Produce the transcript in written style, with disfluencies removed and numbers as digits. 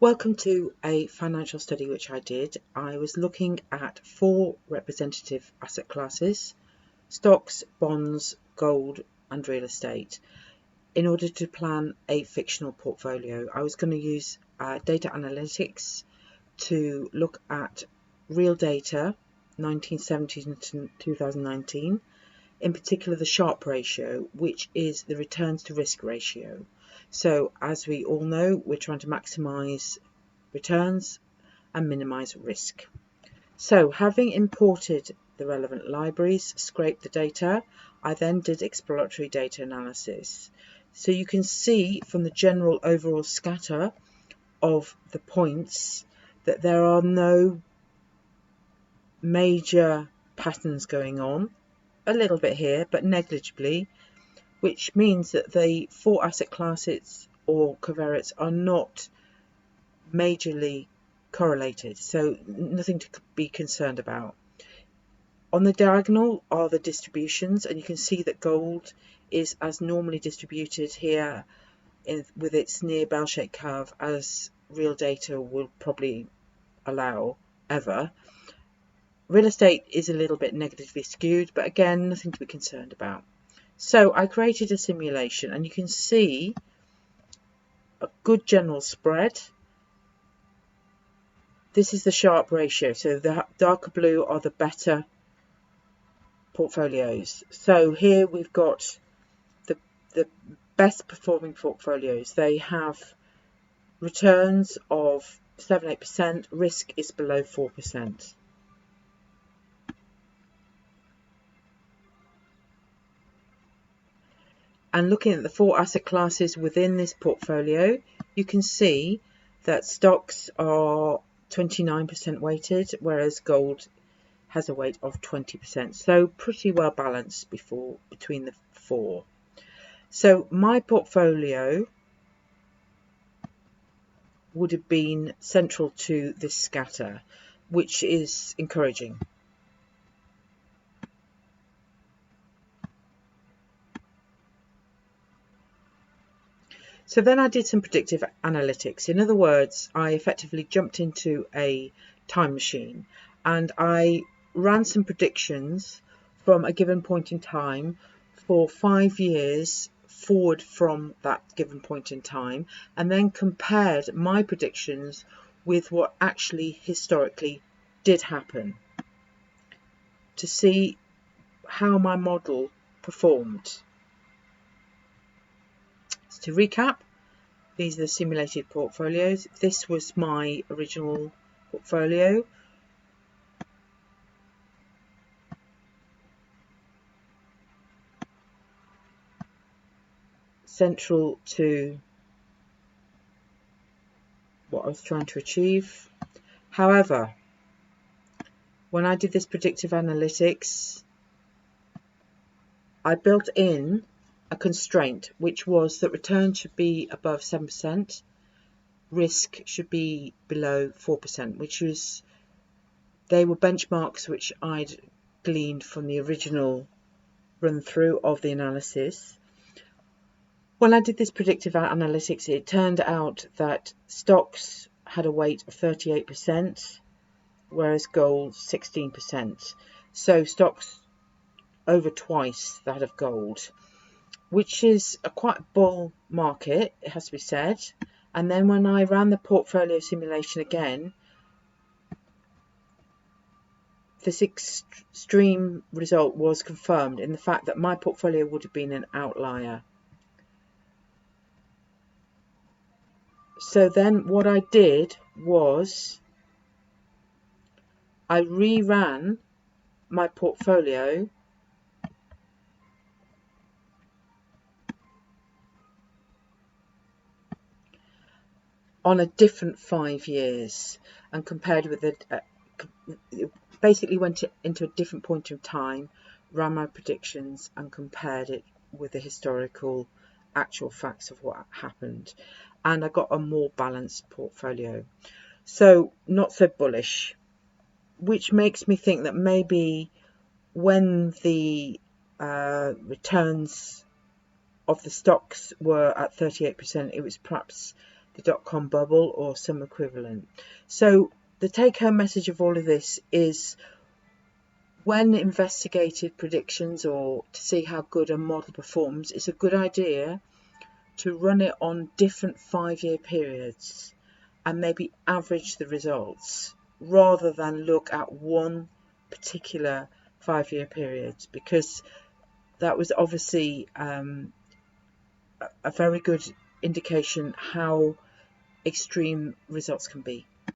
Welcome to a financial study which I did. I was looking at 4 representative asset classes: stocks, bonds, gold and real estate, in order to plan a fictional portfolio. I was going to use data analytics to look at real data 1970 to 2019, in particular the Sharpe ratio, which is the returns to risk ratio. So as we all know, we're trying to maximize returns and minimize risk. So having imported the relevant libraries, scraped the data, I then did exploratory data analysis. So you can see from the general overall scatter of the points that there are no major patterns going on. A little bit here, but negligibly, which means that the 4 asset classes or covariates are not majorly correlated, so nothing to be concerned about. On the diagonal are the distributions, and you can see that gold is as normally distributed here with its near bell-shaped curve as real data will probably allow ever. Real estate is a little bit negatively skewed, but again, nothing to be concerned about. So I created a simulation, and you can see a good general spread. This is the Sharpe ratio, so the darker blue are the better portfolios. So here we've got the best performing portfolios. They have returns of 7-8%, risk is below 4%. And looking at the 4 asset classes within this portfolio, you can see that stocks are 29% weighted, whereas gold has a weight of 20%. So pretty well balanced between the 4. So my portfolio would have been central to this scatter, which is encouraging. So then I did some predictive analytics. In other words, I effectively jumped into a time machine and I ran some predictions from a given point in time for 5 years forward from that given point in time, and then compared my predictions with what actually historically did happen to see how my model performed. To recap, these are the simulated portfolios. This was my original portfolio. Central to what I was trying to achieve. However, when I did this predictive analytics, I built in a constraint, which was that return should be above 7%, risk should be below 4%, which was, they were benchmarks which I'd gleaned from the original run through of the analysis. When I did this predictive analytics, it turned out that stocks had a weight of 38%, whereas gold 16%. So stocks over twice that of gold, which is a quite bull market, it has to be said. And then when I ran the portfolio simulation again, this extreme result was confirmed in the fact that my portfolio would have been an outlier. So then what I did was I reran my portfolio on a different 5 years and compared with it. Basically went into a different point of time, ran my predictions and compared it with the historical actual facts of what happened, and I got a more balanced portfolio. So not so bullish, which makes me think that maybe when the returns of the stocks were at 38%, it was perhaps the dot-com bubble or some equivalent. So the take-home message of all of this is, when investigated predictions or to see how good a model performs, it's a good idea to run it on different 5-year periods and maybe average the results rather than look at one particular 5-year period, because that was obviously a very good indication how extreme results can be.